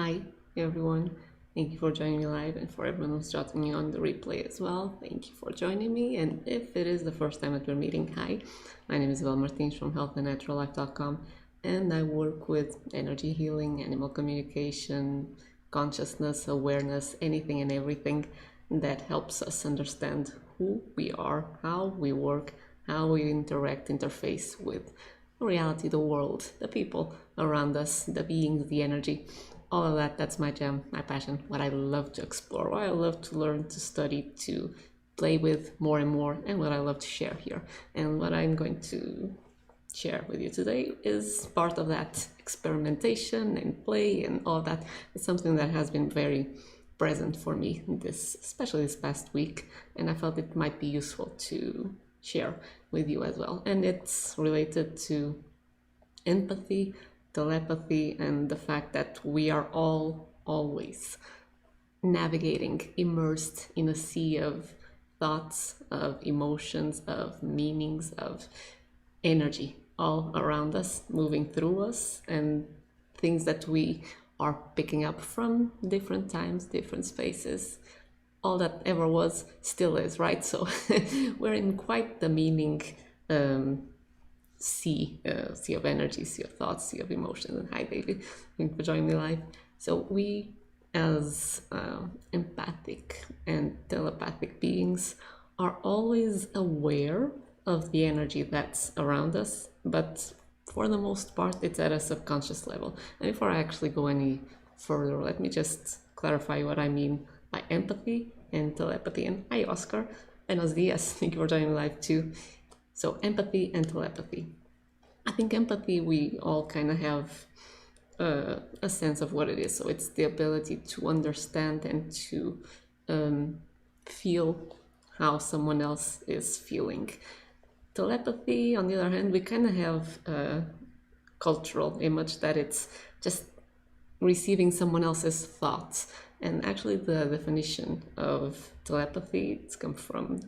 Hi, everyone. Thank you for joining me live, and for everyone who's joining me on the replay as well. Thank you for joining me. And if it is the first time that we're meeting, hi, my name is Isabel Martins from healthandnaturallife.com, and I work with energy healing, animal communication, consciousness, awareness, anything and everything that helps us understand who we are, how we work, how we interact, interface with reality, the world, the people around us, the beings, the energy, all of that. That's my jam, my passion, what I love to explore, what I love to learn, to study, to play with more and more, and what I love to share here. And what I'm going to share with you today is part of that experimentation and play and all that. It's something that has been very present for me especially this past week, and I felt it might be useful to share with you as well. And it's related to empathy, telepathy, and the fact that we are all always navigating, immersed in a sea of thoughts, of emotions, of meanings, of energy all around us, moving through us, and things that we are picking up from different times, different spaces. All that ever was still is, right? So we're in quite the meaning sea of energy, sea of thoughts, sea of emotions. And hi, David, thank you for joining me live. So we, as empathic and telepathic beings, are always aware of the energy that's around us, but for the most part, it's at a subconscious level. And before I actually go any further, let me just clarify what I mean by empathy and telepathy. And hi, Oscar. Buenos dias. Thank you for joining me live too. So empathy and telepathy. I think empathy, we all kind of have a sense of what it is. So it's the ability to understand and to feel how someone else is feeling. Telepathy, on the other hand, we kind of have a cultural image that it's just receiving someone else's thoughts. And actually the definition of telepathy, it's come from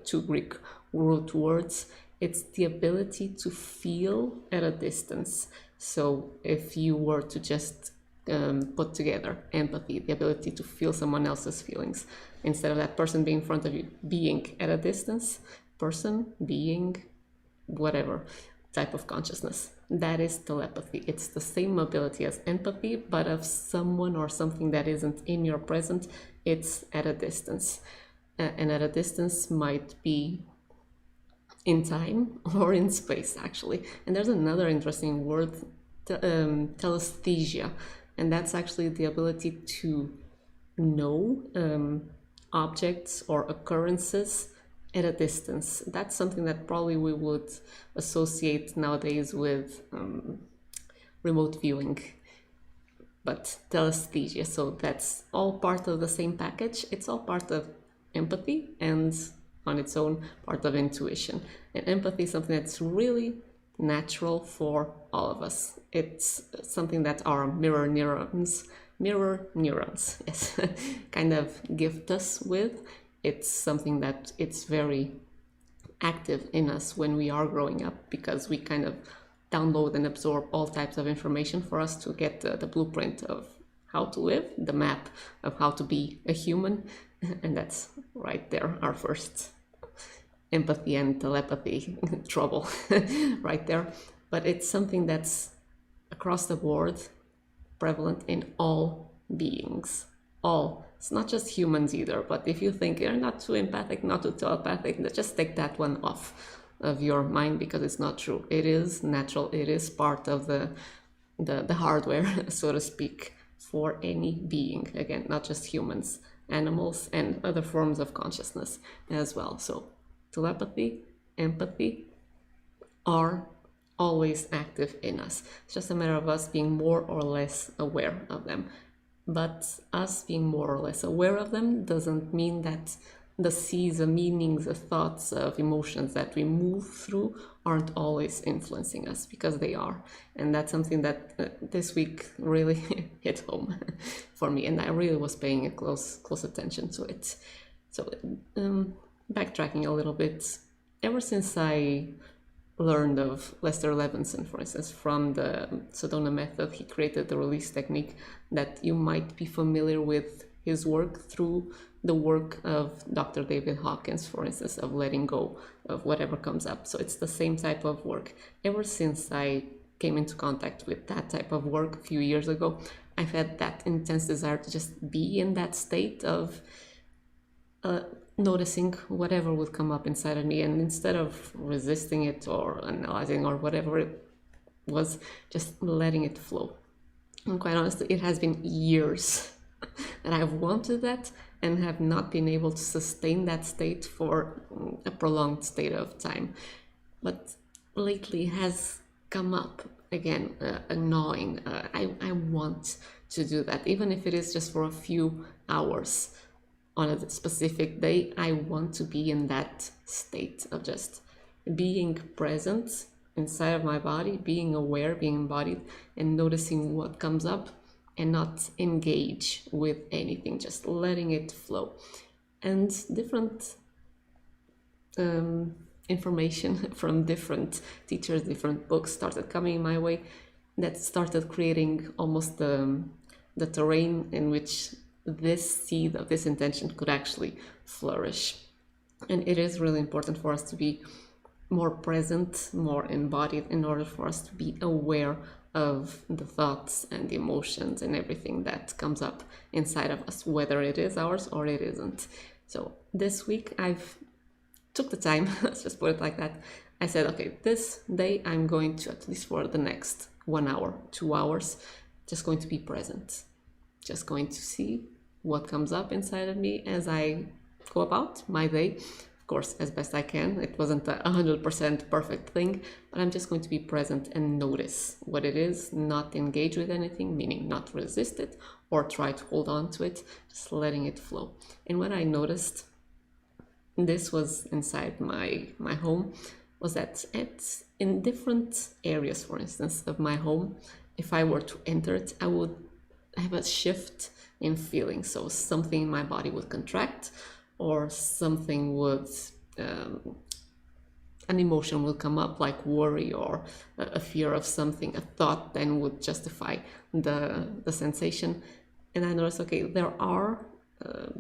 two Greek root words. It's the ability to feel at a distance. So if you were to just put together empathy, the ability to feel someone else's feelings, instead of that person being in front of you, being at a distance, person, being, whatever type of consciousness. That is telepathy. It's the same ability as empathy, but of someone or something that isn't in your present, it's at a distance. And at a distance might be in time or in space, actually. And there's another interesting word, telesthesia, and that's actually the ability to know objects or occurrences at a distance. That's something that probably we would associate nowadays with remote viewing, but telesthesia. So that's all part of the same package. It's all part of empathy and on its own part of intuition. And empathy is something that's really natural for all of us. It's something that our mirror neurons, yes, kind of gift us with. It's something that it's very active in us when we are growing up, because we kind of download and absorb all types of information for us to get the blueprint of how to live, the map of how to be a human. And that's right there, our first empathy and telepathy trouble right there. But it's something that's across the board prevalent in all beings, all. It's not just humans either, but if you think you're not too empathic, not too telepathic, just take that one off of your mind, because it's not true. It is natural. It is part of the hardware, so to speak, for any being. Again, not just humans, animals, and other forms of consciousness as well. So telepathy, empathy are always active in us. It's just a matter of us being more or less aware of them. But us being more or less aware of them doesn't mean that the seas of meanings, of thoughts, of emotions that we move through aren't always influencing us, because they are. And that's something that this week really hit home for me, and I really was paying a close attention to it. So backtracking a little bit, ever since I learned of Lester Levinson, for instance, from the Sedona method. He created the release technique that you might be familiar with his work through the work of Dr. David Hawkins, for instance, of letting go of whatever comes up. So it's the same type of work. Ever since I came into contact with that type of work a few years ago, I've had that intense desire to just be in that state of noticing whatever would come up inside of me, and instead of resisting it or analyzing or whatever it was, just letting it flow. And quite honestly, it has been years that I've wanted that and have not been able to sustain that state for a prolonged state of time. But lately it has come up again, a gnawing. I want to do that, even if it is just for a few hours on a specific day. I want to be in that state of just being present inside of my body, being aware, being embodied, and noticing what comes up and not engage with anything, just letting it flow. And different information from different teachers, different books started coming my way that started creating almost the terrain in which this seed of this intention could actually flourish. And it is really important for us to be more present, more embodied, in order for us to be aware of the thoughts and the emotions and everything that comes up inside of us, whether it is ours or it isn't. So this week I've took the time, let's just put it like that. I said, okay, this day I'm going to, at least for the next 1 hour, 2 hours, just going to be present. Just going to see what comes up inside of me as I go about my day. Of course, as best I can. It wasn't a 100% perfect thing, but I'm just going to be present and notice what it is, not engage with anything, meaning not resist it or try to hold on to it, just letting it flow. And what I noticed, this was inside my home, was that in different areas, for instance, of my home, if I were to enter it, I would have a shift in feeling. So something in my body would contract, or something would, an emotion will come up, like worry or a fear of something. A thought then would justify the sensation. And I noticed, okay, there are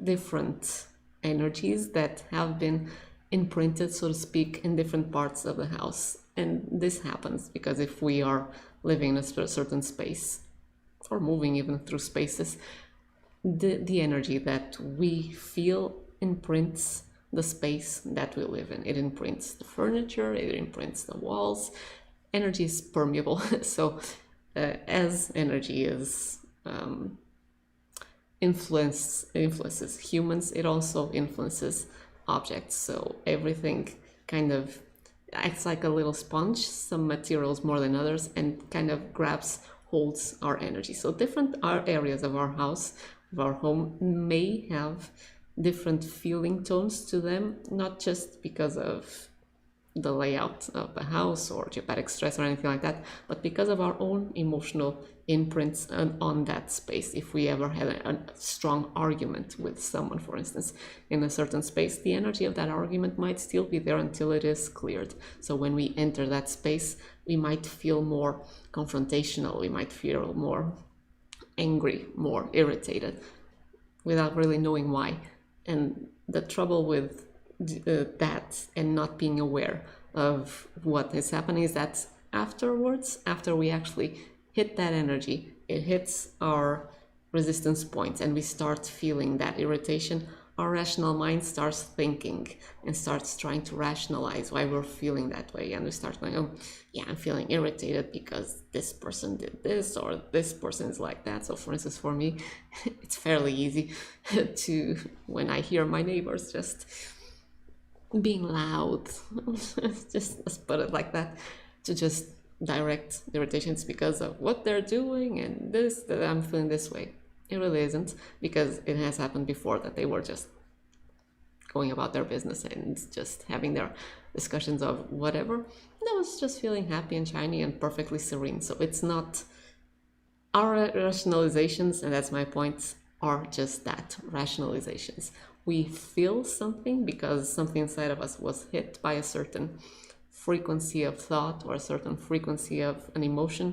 different energies that have been imprinted, so to speak, in different parts of the house. And this happens because if we are living in a certain space or moving even through spaces, the energy that we feel imprints the space that we live in. It imprints the furniture, it imprints the walls. Energy is permeable. So as energy is influences humans, it also influences objects. So everything kind of acts like a little sponge, some materials more than others, and kind of holds our energy. So different areas of our house, of our home, may have different feeling tones to them, not just because of the layout of the house or geopathic stress or anything like that, but because of our own emotional imprints on that space. If we ever had a strong argument with someone, for instance, in a certain space, the energy of that argument might still be there until it is cleared. So when we enter that space, we might feel more confrontational, we might feel more angry, more irritated, without really knowing why. And the trouble with that and not being aware of what is happening is that afterwards, after we actually hit that energy, it hits our resistance points and we start feeling that irritation, our rational mind starts thinking and starts trying to rationalize why we're feeling that way. And we start going, oh yeah, I'm feeling irritated because this person did this or this person is like that. So for instance, for me, it's fairly easy to, when I hear my neighbors just being loud, just let's put it like that, to just direct irritations because of what they're doing and this, that I'm feeling this way. It really isn't, because it has happened before that they were just going about their business and just having their discussions of whatever. And I was just feeling happy and shiny and perfectly serene. So it's not, our rationalizations, and that's my point, are just that, rationalizations. We feel something because something inside of us was hit by a certain frequency of thought or a certain frequency of an emotion.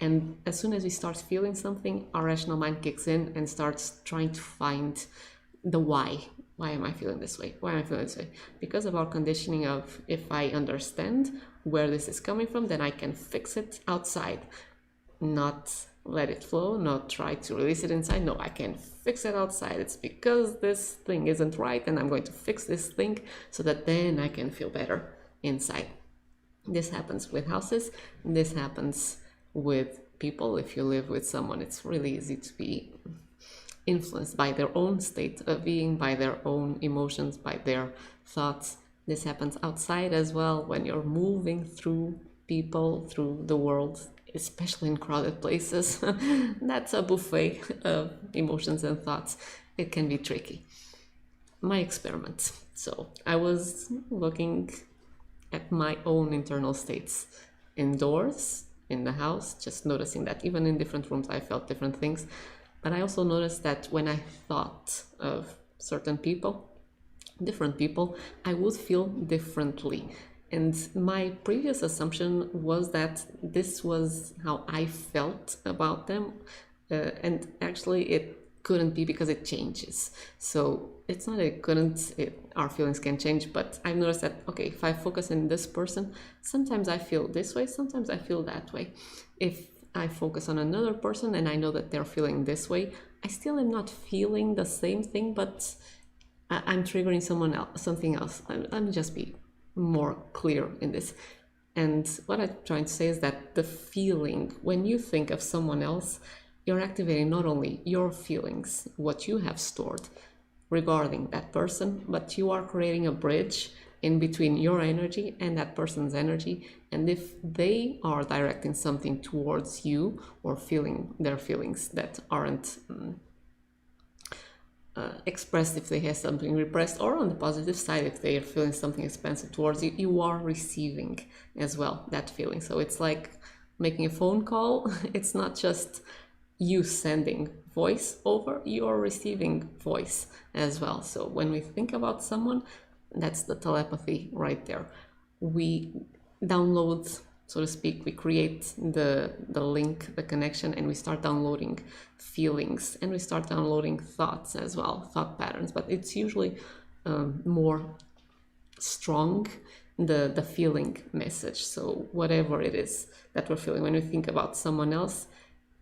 And as soon as we start feeling something, our rational mind kicks in and starts trying to find the why. Why am I feeling this way? Why am I feeling this way? Because of our conditioning of, if I understand where this is coming from, then I can fix it outside, not let it flow, not try to release it inside. No, I can fix it outside. It's because this thing isn't right, and I'm going to fix this thing so that then I can feel better inside. This happens with houses. This happens with people. If you live with someone, it's really easy to be influenced by their own state of being, by their own emotions, by their thoughts. This happens outside as well when you're moving through people, through the world, especially in crowded places. That's a buffet of emotions and thoughts. It can be tricky. My experiment. So I was looking at my own internal states indoors, in the house, just noticing that even in different rooms I felt different things. But I also noticed that when I thought of certain people, different people, I would feel differently. And my previous assumption was that this was how I felt about them. And actually it couldn't be, because it changes. So it's not that it couldn't, our feelings can change, but I've noticed that, okay, if I focus on this person, sometimes I feel this way, sometimes I feel that way. If I focus on another person and I know that they're feeling this way, I still am not feeling the same thing, but I'm triggering someone else, something else. Let me just be more clear in this. And what I'm trying to say is that the feeling, when you think of someone else, you're activating not only your feelings, what you have stored regarding that person, but you are creating a bridge in between your energy and that person's energy. And if they are directing something towards you or feeling their feelings that aren't expressed, if they have something repressed, or on the positive side, if they are feeling something expansive towards you, you are receiving as well that feeling. So it's like making a phone call. It's not just you sending voice over, you're receiving voice as well. So when we think about someone, that's the telepathy right there. We download, so to speak, we create the link, the connection, and we start downloading feelings, and we start downloading thoughts as well, thought patterns. But it's usually more strong, the feeling message. So whatever it is that we're feeling, when we think about someone else,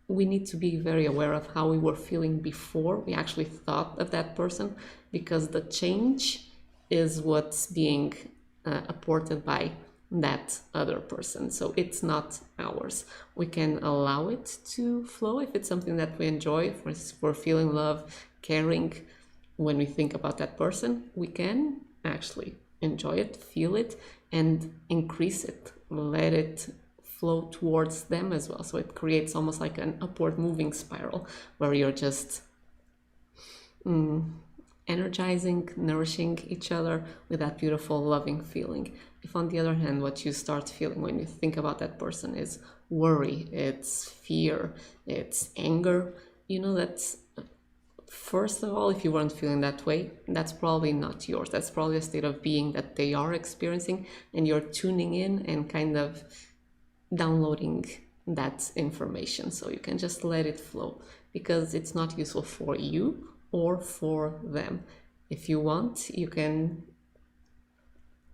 we need to be very aware of how we were feeling before we actually thought of that person, because the change is what's being apported by that other person. So it's not ours. We can allow it to flow if it's something that we enjoy. If we're feeling love, caring, when we think about that person, we can actually enjoy it, feel it, and increase it, let it flow towards them as well. So it creates almost like an upward moving spiral where you're just energizing, nourishing each other with that beautiful, loving feeling. If on the other hand, what you start feeling when you think about that person is worry, it's fear, it's anger, you know that first of all, if you weren't feeling that way, that's probably not yours. That's probably a state of being that they are experiencing, and you're tuning in and kind of downloading that information. So you can just let it flow, because it's not useful for you or for them. If you want, you can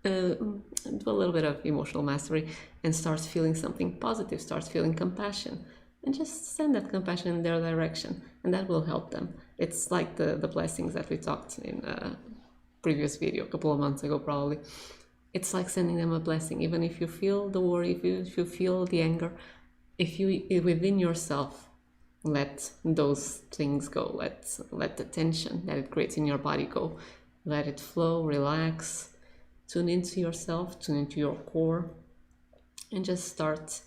do a little bit of emotional mastery and start feeling something positive, start feeling compassion, and just send that compassion in their direction, and that will help them. It's like the blessings that we talked in a previous video a couple of months ago probably. It's like sending them a blessing. Even if you feel the worry, if you feel the anger, if you within yourself let those things go, let the tension that it creates in your body go, let it flow, relax, tune into yourself, tune into your core, and just start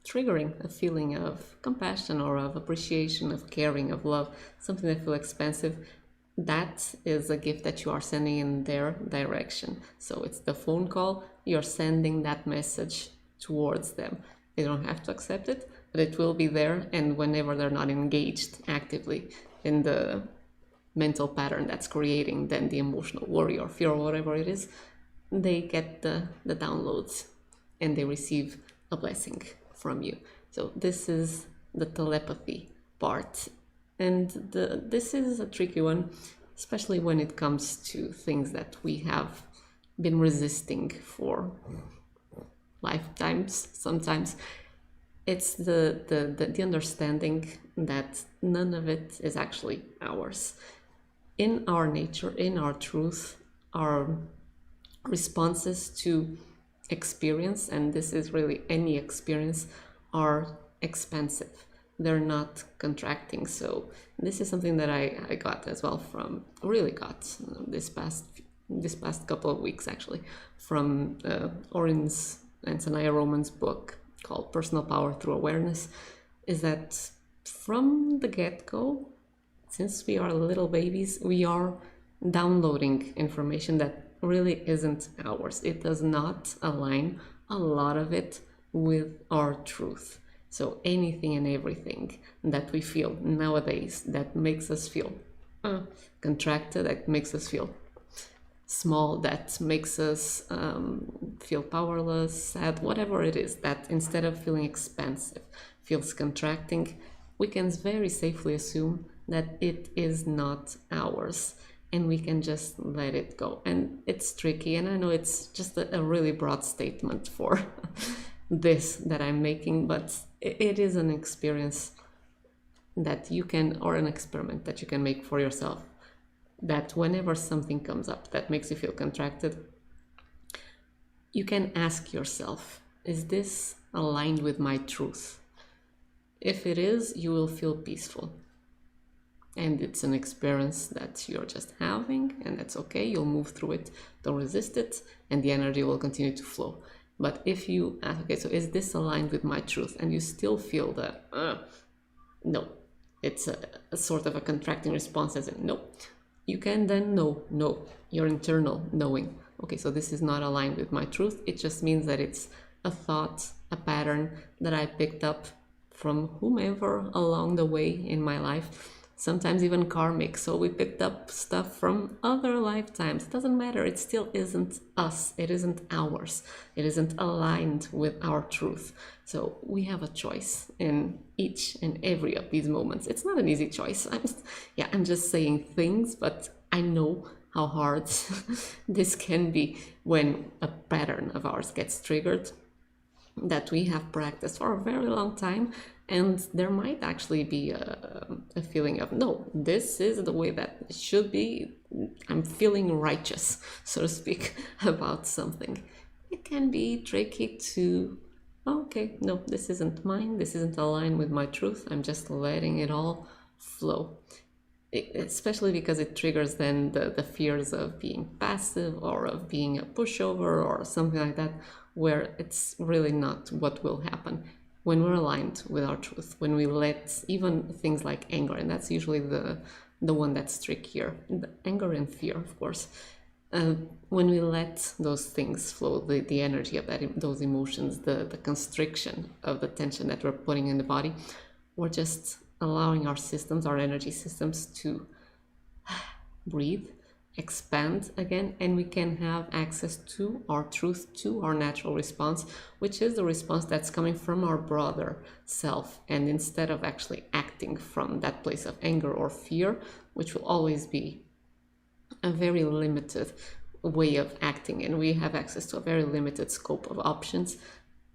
triggering a feeling of compassion or of appreciation, of caring, of love, something that feels expansive. That is a gift that you are sending in their direction. So it's the phone call, you're sending that message towards them. They don't have to accept it, but it will be there. And whenever they're not engaged actively in the mental pattern that's creating then the emotional worry or fear or whatever it is, they get the downloads and they receive a blessing from you. So this is the telepathy part. And this is a tricky one, especially when it comes to things that we have been resisting for lifetimes. Sometimes it's the understanding that none of it is actually ours. In our nature, in our truth, our responses to experience, and this is really any experience, are expansive. They're not contracting. So this is something that I got as well from, really got this past couple of weeks actually, from Orin's and Sanaya Roman's book called Personal Power Through Awareness, is that from the get-go, since we are little babies, we are downloading information that really isn't ours. It does not align, a lot of it, with our truth. So anything and everything that we feel nowadays that makes us feel contracted, that makes us feel small, that makes us feel powerless, sad, whatever it is, that instead of feeling expansive, feels contracting, we can very safely assume that it is not ours and we can just let it go. And it's tricky, and I know it's just a really broad statement for this that I'm making, but it is an experience that you can, or an experiment that you can make for yourself, that whenever something comes up that makes you feel contracted, you can ask yourself, is this aligned with my truth? If it is, you will feel peaceful. And it's an experience that you're just having, and that's okay. You'll move through it, don't resist it, and the energy will continue to flow. But if you ask, okay, so is this aligned with my truth? And you still feel that, no, it's a sort of a contracting response, as in no. You can then know, your internal knowing. Okay, so this is not aligned with my truth. It just means that it's a thought, a pattern that I picked up from whomever along the way in my life, sometimes even karmic. So we picked up stuff from other lifetimes. It doesn't matter. It still isn't us. It isn't ours. It isn't aligned with our truth. So we have a choice in each and every of these moments. It's not an easy choice. I'm just saying things, but I know how hard this can be when a pattern of ours gets triggered that we have practiced for a very long time, and there might actually be a feeling of, no, this is the way that it should be. I'm feeling righteous, so to speak, about something. It can be tricky to, okay, no, this isn't mine, this isn't aligned with my truth, I'm just letting it all flow. Especially because it triggers then the fears of being passive or of being a pushover or something like that, where it's really not what will happen when we're aligned with our truth, when we let even things like anger, and that's usually the one that's trickier, the anger and fear, of course, when we let those things flow, the energy of those emotions, the constriction of the tension that we're putting in the body, we're just allowing our systems, our energy systems, to breathe, expand again, and we can have access to our truth, to our natural response, which is the response that's coming from our broader self. And instead of actually acting from that place of anger or fear, which will always be a very limited way of acting, and we have access to a very limited scope of options,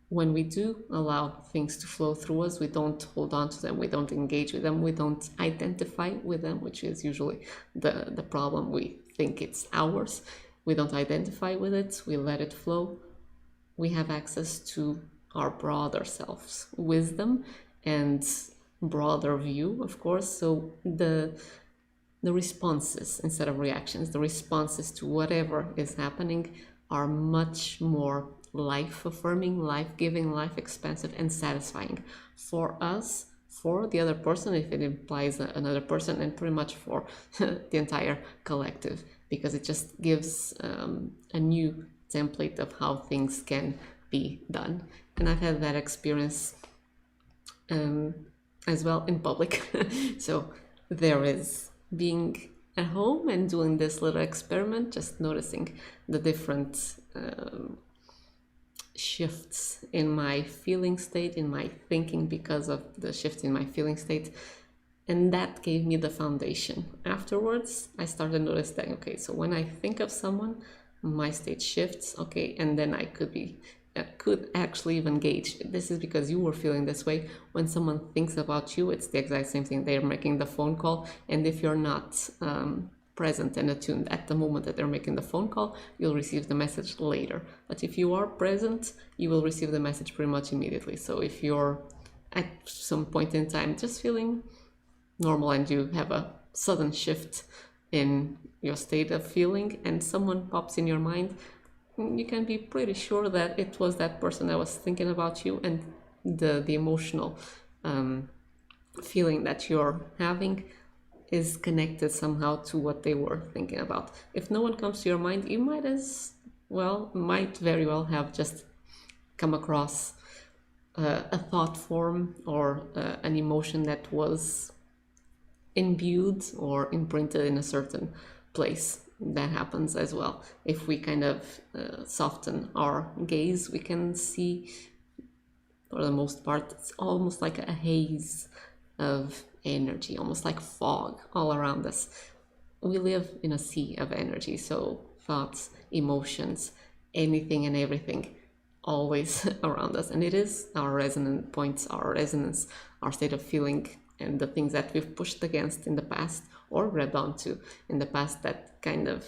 when we do allow things to flow through us, we don't hold on to them, we don't engage with them, we don't identify with them, which is usually the problem. We think it's ours, we don't identify with it, we let it flow. We have access to our broader selves, wisdom and broader view, of course. So the responses, instead of reactions, the responses to whatever is happening are much more life-affirming, life-giving, life-expansive, and satisfying for us, for the other person, if it implies another person, and pretty much for the entire collective, because it just gives a new template of how things can be done. And I've had that experience as well in public. So there is being at home and doing this little experiment, just noticing the different shifts in my feeling state, in my thinking, because of the shift in my feeling state. And that gave me the foundation. Afterwards, I started noticing, okay, so when I think of someone, my state shifts, okay, and then I could actually even gauge, this is because you were feeling this way. When someone thinks about you, it's the exact same thing. They're making the phone call, and if you're not present and attuned at the moment that they're making the phone call, you'll receive the message later. But if you are present, you will receive the message pretty much immediately. So if you're at some point in time just feeling normal and you have a sudden shift in your state of feeling and someone pops in your mind, you can be pretty sure that it was that person that was thinking about you, and the emotional feeling that you're having is connected somehow to what they were thinking about. If no one comes to your mind, you might very well have just come across a thought form or an emotion that was imbued or imprinted in a certain place. That happens as well. If we kind of soften our gaze, we can see, for the most part, it's almost like a haze of energy, almost like fog all around us. We live in a sea of energy, so thoughts, emotions, anything and everything always around us. And it is our resonant points, our resonance, our state of feeling, and the things that we've pushed against in the past or grabbed onto in the past that kind of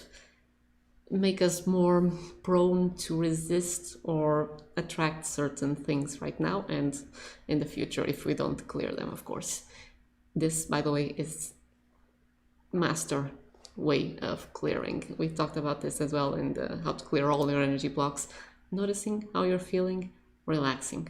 make us more prone to resist or attract certain things right now and in the future if we don't clear them, of course. This, by the way, is master way of clearing. We talked about this as well in the how to clear all your energy blocks. Noticing how you're feeling, relaxing,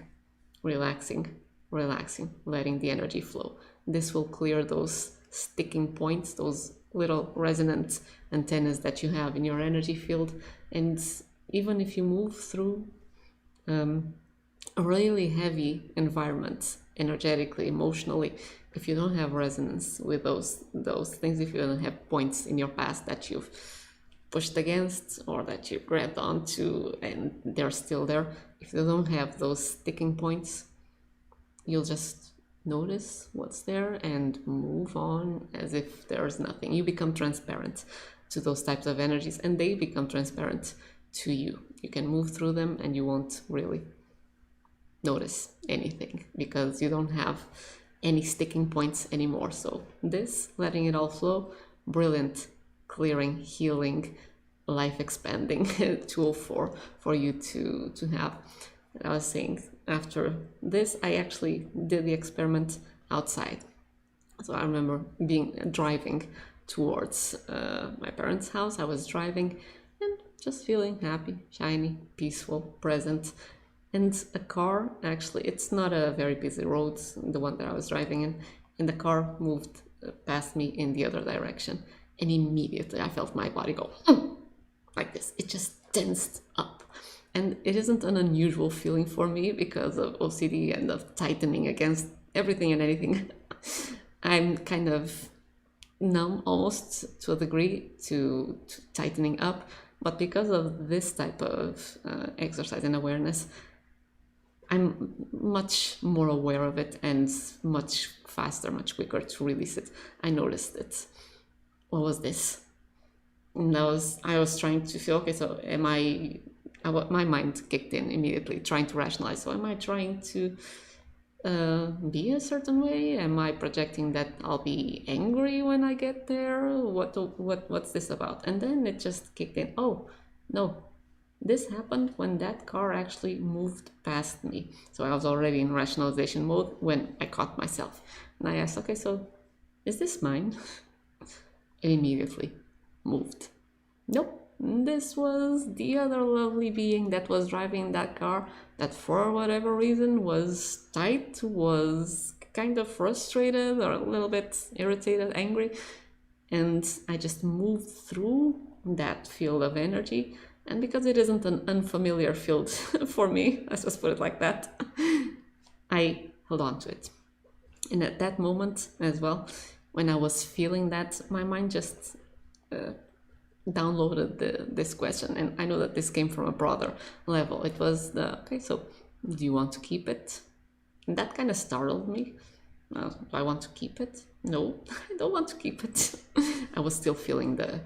relaxing, relaxing, letting the energy flow. This will clear those sticking points, those little resonant antennas that you have in your energy field. And even if you move through a really heavy environment, energetically, emotionally, if you don't have resonance with those things, if you don't have points in your past that you've pushed against or that you grabbed onto and they're still there, if you don't have those sticking points, you'll just notice what's there and move on as if there's nothing. You become transparent to those types of energies and they become transparent to you. You can move through them and you won't really notice anything because you don't have any sticking points anymore. So this, letting it all flow, brilliant clearing, healing, life expanding tool for you to have. And I was saying, after this, I actually did the experiment outside. So I remember driving towards my parents' house. I was driving and just feeling happy, shiny, peaceful, present. And a car, actually, it's not a very busy road, the one that I was driving in, and the car moved past me in the other direction. And immediately I felt my body go like this. It just tensed up. And it isn't an unusual feeling for me because of OCD and of tightening against everything and anything. I'm kind of numb almost to a degree to tightening up. But because of this type of exercise and awareness, I'm much more aware of it and much faster, much quicker to release it. I noticed it. What was this? And I was trying to feel, okay, so my mind kicked in immediately, trying to rationalize. So am I trying to be a certain way? Am I projecting that I'll be angry when I get there? What's this about? And then it just kicked in. Oh, no. This happened when that car actually moved past me. So I was already in rationalization mode when I caught myself. And I asked, okay, so is this mine? It immediately moved. Nope. This was the other lovely being that was driving that car that for whatever reason was tight, was kind of frustrated or a little bit irritated, angry. And I just moved through that field of energy. And because it isn't an unfamiliar field for me, let's just put it like that, I held on to it. And at that moment as well, when I was feeling that, my mind just downloaded this question, and I know that this came from a broader level. It was okay, so do you want to keep it? And that kind of startled me. Do I want to keep it? No, I don't want to keep it. I was still feeling the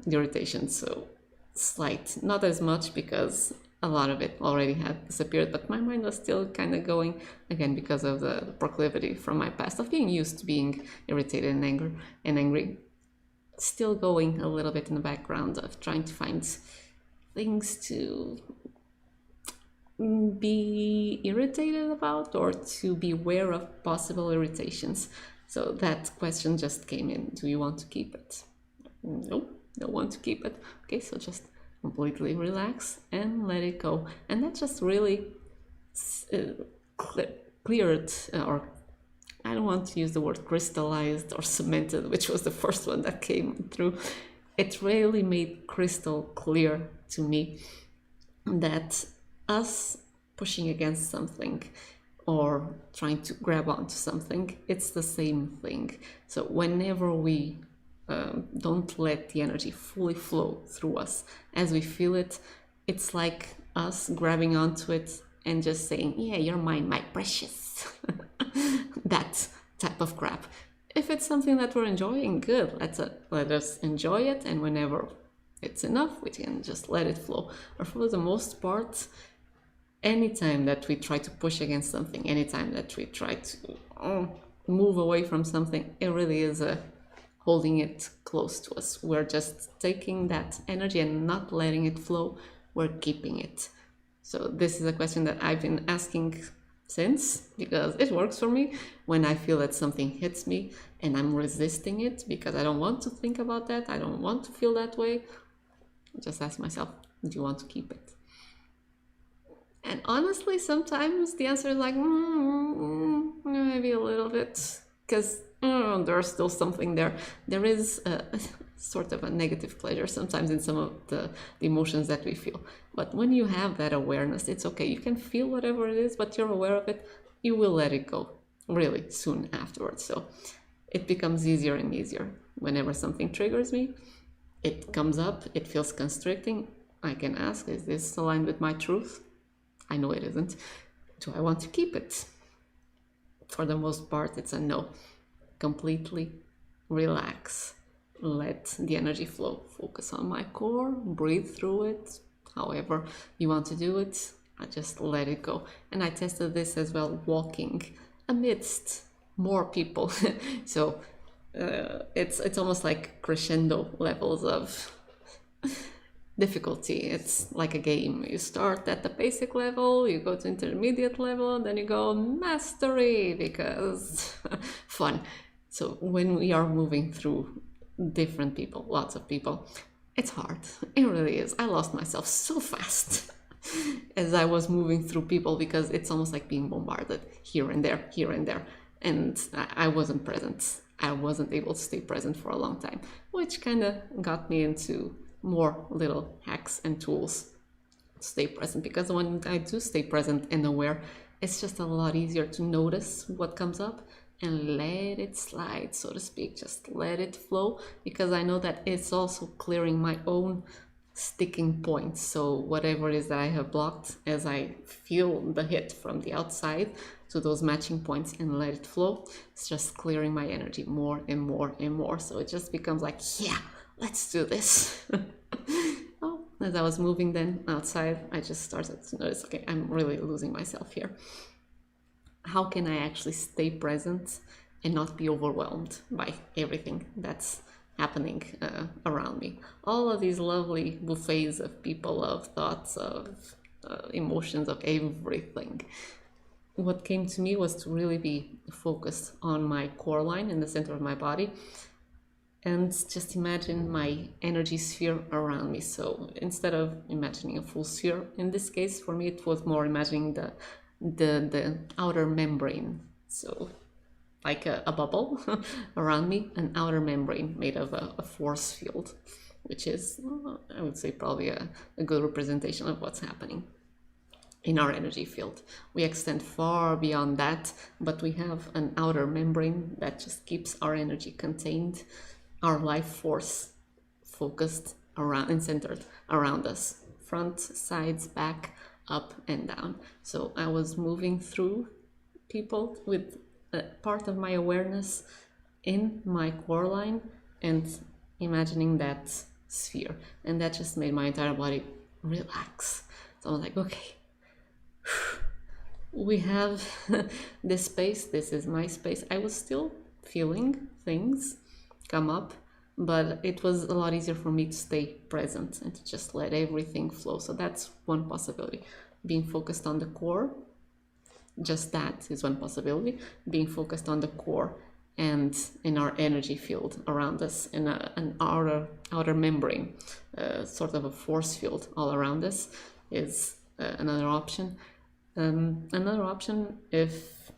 irritation, so slight, not as much because a lot of it already had disappeared, but my mind was still kind of going, again, because of the proclivity from my past of being used to being irritated and angry, still going a little bit in the background of trying to find things to be irritated about or to be aware of possible irritations. So that question just came in. Do you want to keep it? No, don't want to keep it. Okay, so just completely relax and let it go. And that just really cleared, or I don't want to use the word crystallized or cemented, which was the first one that came through. It really made crystal clear to me that us pushing against something or trying to grab onto something, it's the same thing. So whenever we don't let the energy fully flow through us as we feel it, it's like us grabbing onto it and just saying, yeah, you're mine, my precious. That type of crap. If it's something that we're enjoying, good, let us enjoy it, and whenever it's enough, we can just let it flow. Or for the most part, anytime that we try to push against something, anytime that we try to move away from something, it really is holding it close to us. We're just taking that energy and not letting it flow. We're keeping it. So this is a question that I've been asking since, because it works for me when I feel that something hits me and I'm resisting it because I don't want to think about that, I don't want to feel that way. Just ask myself, do you want to keep it? And honestly, sometimes the answer is like, maybe a little bit, because there's still something there. There is a sort of a negative pleasure sometimes in some of the emotions that we feel. But when you have that awareness, it's okay. You can feel whatever it is, but you're aware of it. You will let it go really soon afterwards. So it becomes easier and easier. Whenever something triggers me, it comes up, it feels constricting. I can ask, is this aligned with my truth? I know it isn't. Do I want to keep it? For the most part, it's a no. Completely relax. Let the energy flow. Focus on my core, breathe through it. However you want to do it, I just let it go. And I tested this as well, walking amidst more people. So it's almost like crescendo levels of difficulty. It's like a game. You start at the basic level, you go to intermediate level, then you go mastery because fun. So when we are moving through different people, lots of people, it's hard. It really is. I lost myself so fast as I was moving through people because it's almost like being bombarded here and there, here and there. And I wasn't present. I wasn't able to stay present for a long time, which kind of got me into more little hacks and tools to stay present, because when I do stay present and aware, it's just a lot easier to notice what comes up and let it slide, so to speak. Just let it flow, because I know that it's also clearing my own sticking points. So whatever it is that I have blocked, as I feel the hit from the outside to those matching points and let it flow, it's just clearing my energy more and more and more. So it just becomes like, yeah, let's do this. Oh, as I was moving then outside, I just started to notice, okay, I'm really losing myself here. How can I actually stay present and not be overwhelmed by everything that's happening around me? All of these lovely buffets of people, of thoughts, of emotions, of everything. What came to me was to really be focused on my core line in the center of my body, and just imagine my energy sphere around me. So instead of imagining a full sphere, in this case for me it was more imagining the outer membrane. So like a bubble around me, an outer membrane made of a force field, which is, I would say, probably a good representation of what's happening in our energy field. We extend far beyond that, but we have an outer membrane that just keeps our energy contained, our life force focused around and centered around us. Front, sides, back, up and down. So I was moving through people with a part of my awareness in my core line and imagining that sphere. And that just made my entire body relax. So I was like, okay, we have this space. This is my space. I was still feeling things come up, but it was a lot easier for me to stay present and to just let everything flow. So that's one possibility. Being focused on the core, just that is one possibility. Being focused on the core and in our energy field around us, in an outer membrane, sort of a force field all around us, is another option. Another option, if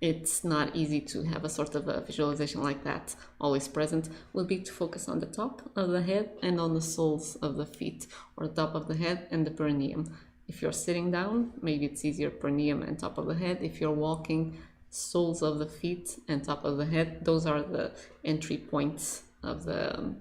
it's not easy to have a sort of a visualization like that always present, would be to focus on the top of the head and on the soles of the feet, or the top of the head and the perineum. If you're sitting down, maybe it's easier perineum and top of the head. If you're walking, soles of the feet and top of the head. Those are the entry points of the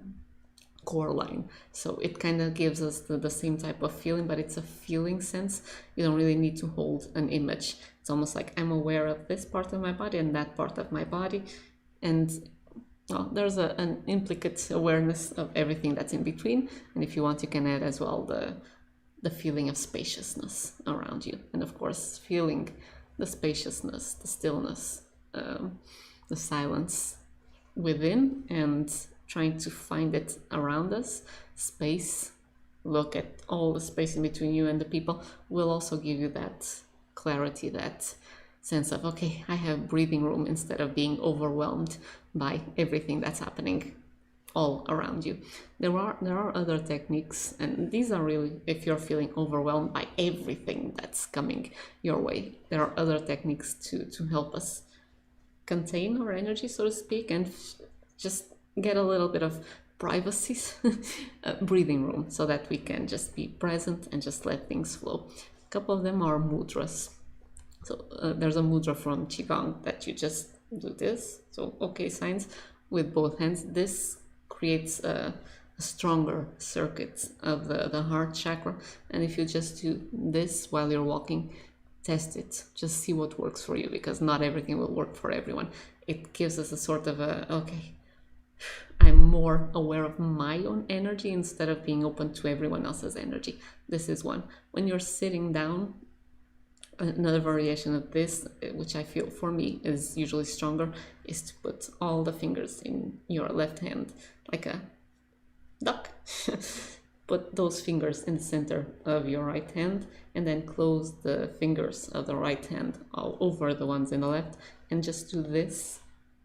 core line. So it kind of gives us the same type of feeling, but it's a feeling sense. You don't really need to hold an image. It's almost like I'm aware of this part of my body and that part of my body, and well, there's an implicit awareness of everything that's in between. And if you want, you can add as well the feeling of spaciousness around you, and of course feeling the spaciousness, the stillness, the silence within, and trying to find it around us. Space, look at all the space in between you and the people, will also give you that clarity, that sense of, okay, I have breathing room, instead of being overwhelmed by everything that's happening all around you. There are other techniques, and these are really, if you're feeling overwhelmed by everything that's coming your way, there are other techniques to help us contain our energy, so to speak, and just get a little bit of privacy, breathing room, so that we can just be present and just let things flow. A couple of them are mudras. So there's a mudra from Qigong that you just do this. So okay signs with both hands. This creates a stronger circuit of the heart chakra. And if you just do this while you're walking, test it. Just see what works for you, because not everything will work for everyone. It gives us a sort of okay, I'm more aware of my own energy instead of being open to everyone else's energy. This is one. When you're sitting down, another variation of this, which I feel for me is usually stronger, is to put all the fingers in your left hand like a duck. Put those fingers in the center of your right hand, and then close the fingers of the right hand all over the ones in the left, and just do this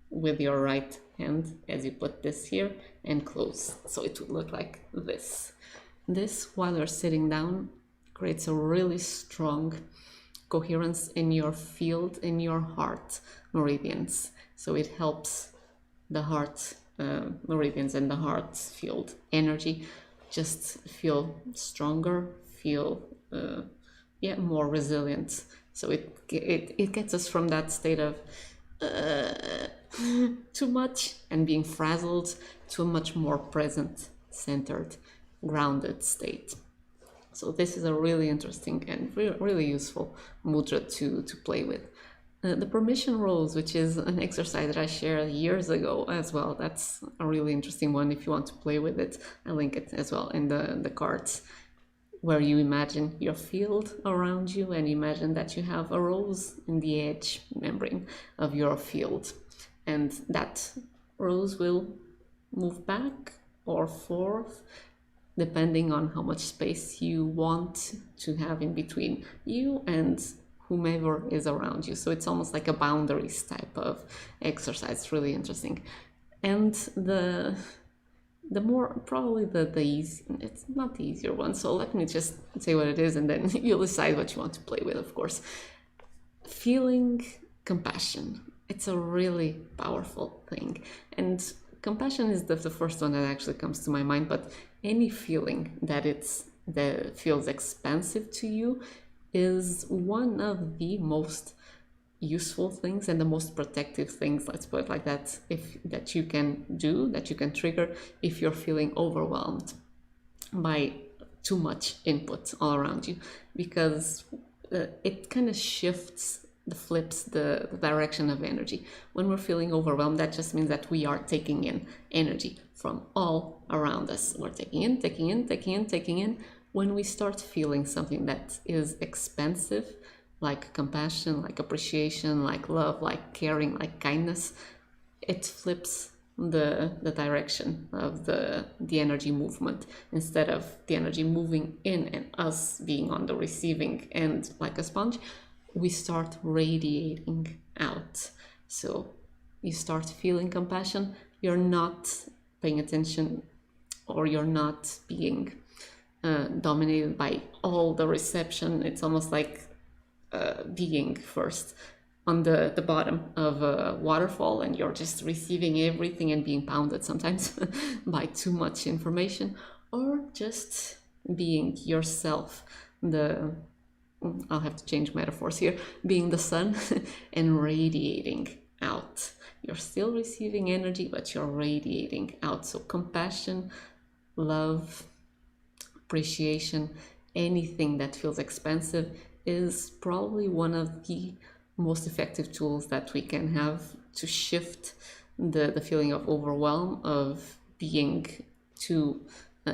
with your right hand as you put this here and close. So it would look like this. This, while you're sitting down, creates a really strong coherence in your field, in your heart meridians. So it helps the heart meridians and the heart field energy just feel stronger, feel more resilient. So it gets us from that state of too much and being frazzled to a much more present, centered, grounded state. So this is a really interesting and really useful mudra to play with. The permission rose, which is an exercise that I shared years ago as well. That's a really interesting one if you want to play with it. I link it as well in the cards, where you imagine your field around you and imagine that you have a rose in the edge membrane of your field. And that rose will move back or forth depending on how much space you want to have in between you and whomever is around you. So it's almost like a boundaries type of exercise. It's really interesting. And the more, probably the easy, it's not the easier one, so let me just say what it is and then you'll decide what you want to play with, of course. Feeling compassion. It's a really powerful thing. And compassion is the first one that actually comes to my mind, but any feeling that feels expansive to you is one of the most useful things and the most protective things, let's put it like that, that you can do, that you can trigger if you're feeling overwhelmed by too much input all around you, because it kind of flips the direction of energy. When we're feeling overwhelmed, that just means that we are taking in energy from all around us. We're taking in, taking in, taking in, taking in. When we start feeling something that is expansive, like compassion, like appreciation, like love, like caring, like kindness, it flips the direction of the energy movement. Instead of the energy moving in and us being on the receiving end like a sponge, we start radiating out. So you start feeling compassion, you're not paying attention, or you're not being dominated by all the reception. It's almost like being first on the bottom of a waterfall, and you're just receiving everything and being pounded sometimes by too much information, or just being yourself, I'll have to change metaphors here, being the sun and radiating out. You're still receiving energy, but you're radiating out. So compassion, love, appreciation, anything that feels expansive is probably one of the most effective tools that we can have to shift the feeling of overwhelm, of being too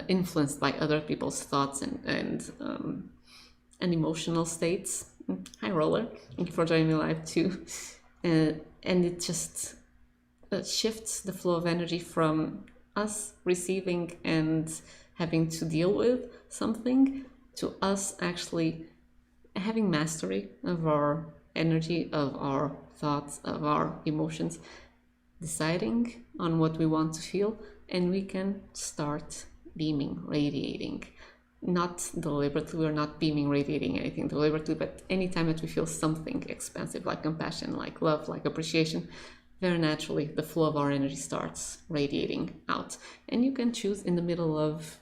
influenced by other people's thoughts and emotional states. Hi, Roller. Thank you for joining me live too. And it just shifts the flow of energy from us receiving and having to deal with something to us actually having mastery of our energy, of our thoughts, of our emotions, deciding on what we want to feel, and we can start beaming, radiating. Not deliberately, we're not beaming, radiating anything deliberately, but anytime that we feel something expansive, like compassion, like love, like appreciation, very naturally the flow of our energy starts radiating out. And you can choose in the middle of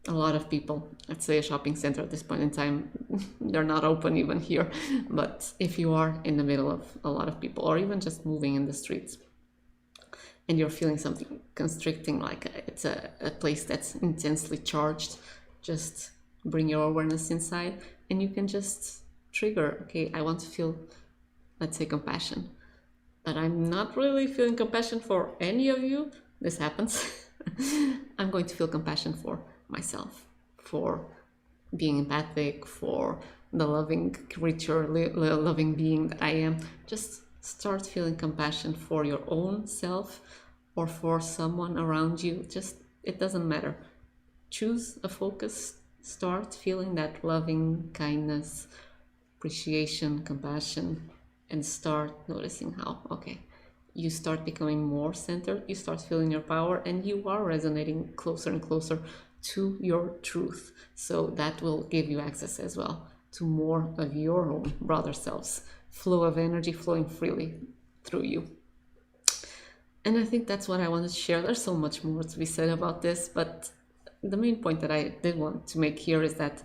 a lot of people, let's say a shopping center at this point in time. They're not open even here, but if you are in the middle of a lot of people, or even just moving in the streets, and you're feeling something constricting, like it's a place that's intensely charged, just bring your awareness inside, and you can just trigger, okay, I want to feel, let's say, compassion, but I'm not really feeling compassion for any of you. This happens. I'm going to feel compassion for myself, for being empathic, for the loving creature, loving being that I am. Just start feeling compassion for your own self or for someone around you. Just, it doesn't matter. Choose a focus, start feeling that loving kindness, appreciation, compassion, and start noticing how, okay, you start becoming more centered, you start feeling your power, and you are resonating closer and closer to your truth. So that will give you access as well to more of your own broader selves, flow of energy flowing freely through you. And I think that's what I wanted to share. There's so much more to be said about this, but the main point that I did want to make here is that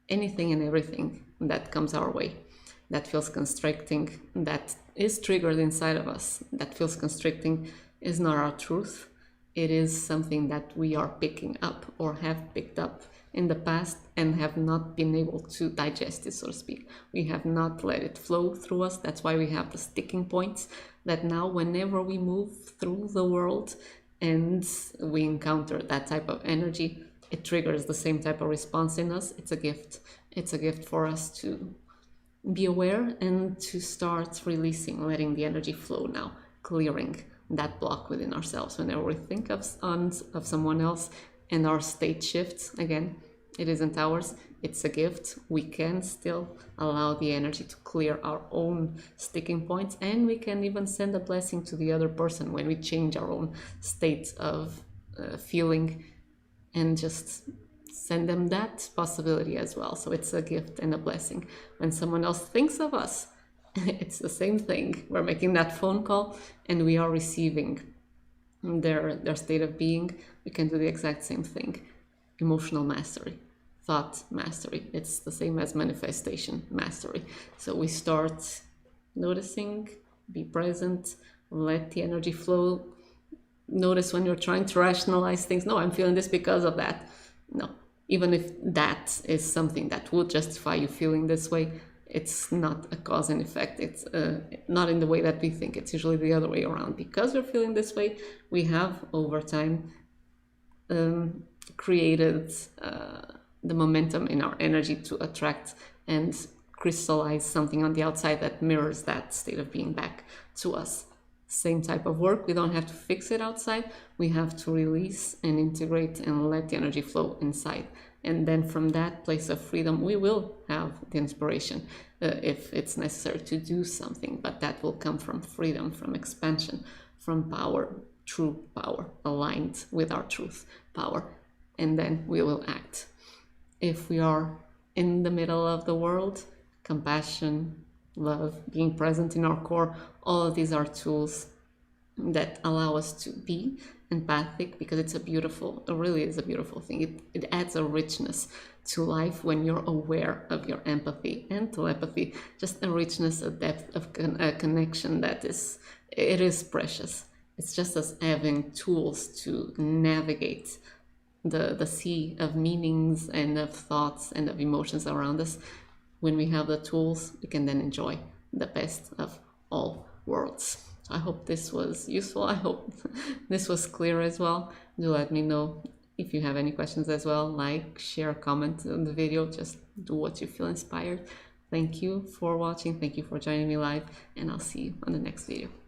anything and everything that comes our way, that feels constricting, that is triggered inside of us, that feels constricting, is not our truth. It is something that we are picking up or have picked up in the past and have not been able to digest it, so to speak. We have not let it flow through us. That's why we have the sticking points that now whenever we move through the world and we encounter that type of energy, it triggers the same type of response in us. It's a gift. It's a gift for us to be aware and to start releasing, letting the energy flow now, clearing that block within ourselves. Whenever we think of someone else and our state shifts, again, it isn't ours, it's a gift. We can still allow the energy to clear our own sticking points, and we can even send a blessing to the other person when we change our own state of feeling, and just send them that possibility as well. So it's a gift and a blessing. When someone else thinks of us, it's the same thing. We're making that phone call and we are receiving their state of being. We can do the exact same thing. Emotional mastery, thought mastery. It's the same as manifestation mastery. So we start noticing, be present, let the energy flow. Notice when you're trying to rationalize things. No, I'm feeling this because of that. No, even if that is something that would justify you feeling this way, it's not a cause and effect. It's not in the way that we think. It's usually the other way around. Because we're feeling this way, we have over time created the momentum in our energy to attract and crystallize something on the outside that mirrors that state of being back to us. Same type of work. We don't have to fix it outside. We have to release and integrate and let the energy flow inside. And then from that place of freedom, we will have the inspiration if it's necessary to do something. But that will come from freedom, from expansion, from power, true power, aligned with our truth power. And then we will act. If we are in the middle of the world, compassion, love, being present in our core, all of these are tools that allow us to be empathic, because it's it really is a beautiful thing. It adds a richness to life when you're aware of your empathy and telepathy, just a richness, a depth of a connection that it is precious. It's just us having tools to navigate the sea of meanings and of thoughts and of emotions around us. When we have the tools, we can then enjoy the best of all worlds. I hope this was useful. I hope this was clear as well. Do let me know if you have any questions as well. Like, share, comment on the video. Just do what you feel inspired. Thank you for watching. Thank you for joining me live, and I'll see you on the next video.